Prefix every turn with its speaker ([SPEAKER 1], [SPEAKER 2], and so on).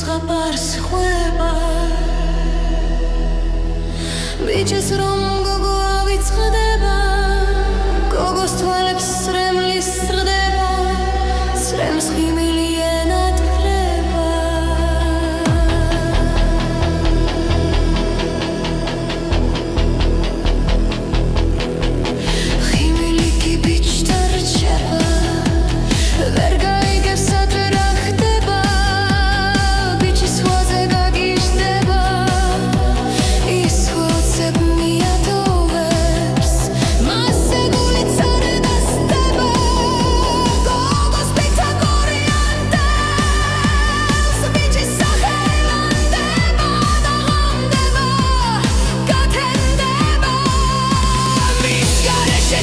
[SPEAKER 1] ზღაპარს ხვება ბიჭეს რომ გოგო ავიწყდება გოგოს თვალებს სრემლის სრდება სრემს ხიმილი ენათლება ხიმილი კი ბიჭთა რჩება ვერ გაიგებს ადრე რა ხდება ბიჭის ზღვაზე გაგიჟდება ის ხოცებ მიატოვებს მასზე გულიც არ დასდება გოგოს პიცა კორიანტელს ბიჭის სახე ელანდება და ღამდება გათენდება მის გარეშე